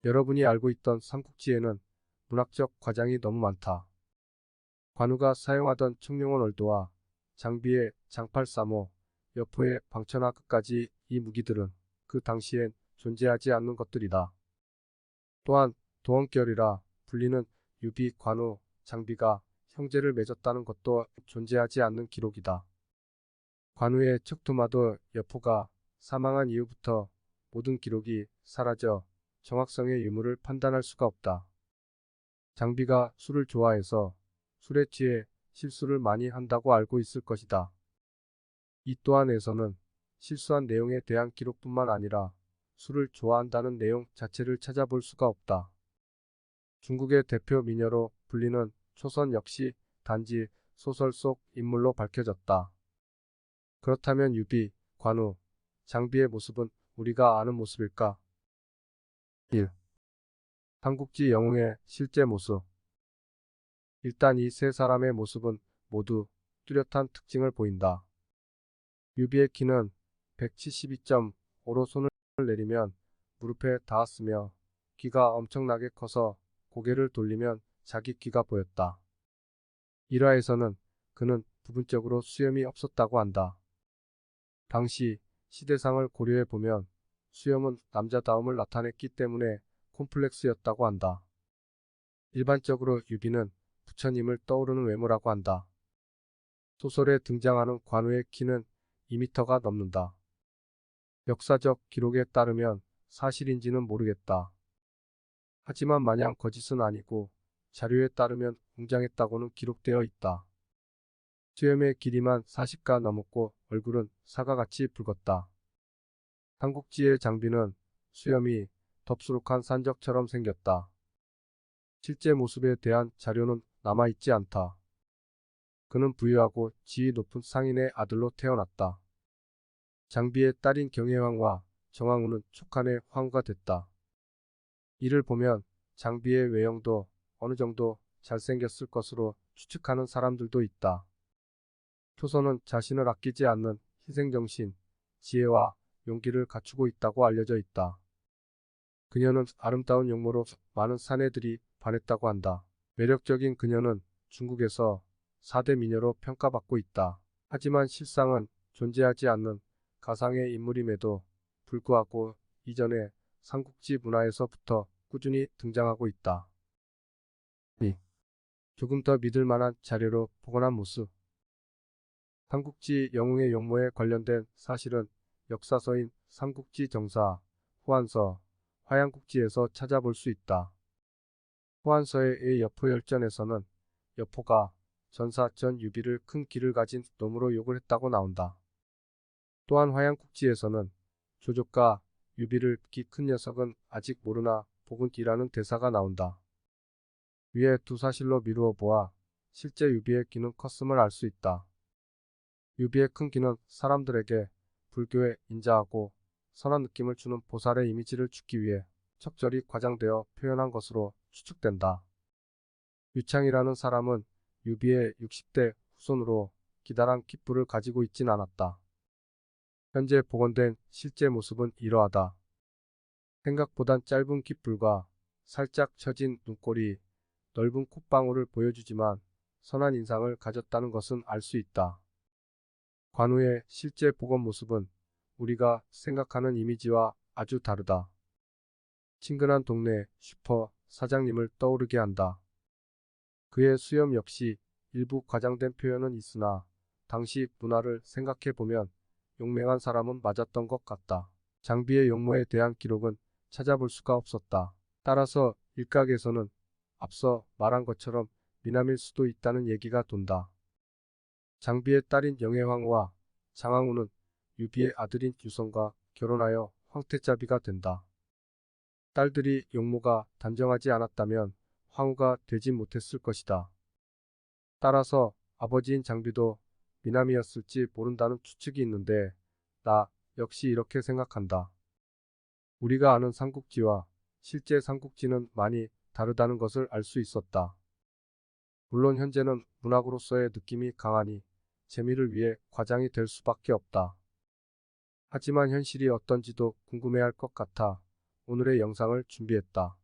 여러분이 알고 있던 삼국지에는 문학적 과장이 너무 많다. 관우가 사용하던 청룡원 얼도와 장비의 장팔사모, 여포의 방천화 끝까지 이 무기들은 그 당시엔 존재하지 않는 것들이다. 또한 도원결이라 불리는 유비, 관우, 장비가 형제를 맺었다는 것도 존재하지 않는 기록이다. 관우의 척투마도 여포가 사망한 이후부터 모든 기록이 사라져 정확성의 유무를 판단할 수가 없다. 장비가 술을 좋아해서 술에 취해 실수를 많이 한다고 알고 있을 것이다. 이 또한에서는 실수한 내용에 대한 기록뿐만 아니라 술을 좋아한다는 내용 자체를 찾아볼 수가 없다. 중국의 대표 미녀로 불리는 초선 역시 단지 소설 속 인물로 밝혀졌다. 그렇다면 유비, 관우, 장비의 모습은 우리가 아는 모습일까? 1. 삼국지 영웅의 실제 모습. 일단 이 세 사람의 모습은 모두 뚜렷한 특징을 보인다. 유비의 키는 172.5로 손을 내리면 무릎에 닿았으며 귀가 엄청나게 커서 고개를 돌리면 자기 귀가 보였다. 일화에서는 그는 부분적으로 수염이 없었다고 한다. 당시 시대상을 고려해 보면 수염은 남자다움을 나타냈기 때문에 콤플렉스였다고 한다. 일반적으로 유비는 부처님을 떠오르는 외모라고 한다. 소설에 등장하는 관우의 키는 2m가 넘는다. 역사적 기록에 따르면 사실인지는 모르겠다. 하지만 마냥 거짓은 아니고 자료에 따르면 웅장했다고는 기록되어 있다. 수염의 길이만 40가 넘었고 얼굴은 사과같이 붉었다. 삼국지의 장비는 수염이 덥수룩한 산적처럼 생겼다. 실제 모습에 대한 자료는 남아있지 않다. 그는 부유하고 지위 높은 상인의 아들로 태어났다. 장비의 딸인 경혜왕과 정왕후는 촉한의 황후가 됐다. 이를 보면 장비의 외형도 어느 정도 잘생겼을 것으로 추측하는 사람들도 있다. 조선은 자신을 아끼지 않는 희생정신, 지혜와 용기를 갖추고 있다고 알려져 있다. 그녀는 아름다운 용모로 많은 사내들이 반했다고 한다. 매력적인 그녀는 중국에서 4대 미녀로 평가받고 있다. 하지만 실상은 존재하지 않는 가상의 인물임에도 불구하고 이전에 삼국지 문화에서부터 꾸준히 등장하고 있다. 2. 조금 더 믿을 만한 자료로 복원한 모습. 삼국지 영웅의 용모에 관련된 사실은 역사서인 삼국지 정사, 후한서, 화양국지에서 찾아볼 수 있다. 후한서의 여포열전에서는 여포가 전사 전 유비를 큰 기를 가진 놈으로 욕을 했다고 나온다. 또한 화양국지에서는 조조가 유비를 기 큰 녀석은 아직 모르나 복은기라는 대사가 나온다. 위의 두 사실로 미루어 보아 실제 유비의 기는 컸음을 알 수 있다. 유비의 큰 기는 사람들에게 불교에 인자하고 선한 느낌을 주는 보살의 이미지를 주기 위해 적절히 과장되어 표현한 것으로 추측된다. 유창이라는 사람은 유비의 60대 후손으로 기다란 깃불을 가지고 있진 않았다. 현재 복원된 실제 모습은 이러하다. 생각보단 짧은 깃불과 살짝 처진 눈꼬리, 넓은 콧방울을 보여주지만 선한 인상을 가졌다는 것은 알 수 있다. 관우의 실제 복원 모습은 우리가 생각하는 이미지와 아주 다르다. 친근한 동네 슈퍼 사장님을 떠오르게 한다. 그의 수염 역시 일부 과장된 표현은 있으나 당시 문화를 생각해보면 용맹한 사람은 맞았던 것 같다. 장비의 용모에 대한 기록은 찾아볼 수가 없었다. 따라서 일각에서는 앞서 말한 것처럼 미남일 수도 있다는 얘기가 돈다. 장비의 딸인 영해왕후와 장왕후는 유비의 아들인 유성과 결혼하여 황태자비가 된다. 딸들이 용모가 단정하지 않았다면 황후가 되지 못했을 것이다. 따라서 아버지인 장비도 미남이었을지 모른다는 추측이 있는데 나 역시 이렇게 생각한다. 우리가 아는 삼국지와 실제 삼국지는 많이 다르다는 것을 알 수 있었다. 물론 현재는 문학으로서의 느낌이 강하니 재미를 위해 과장이 될 수밖에 없다. 하지만 현실이 어떤지도 궁금해할 것 같아 오늘의 영상을 준비했다.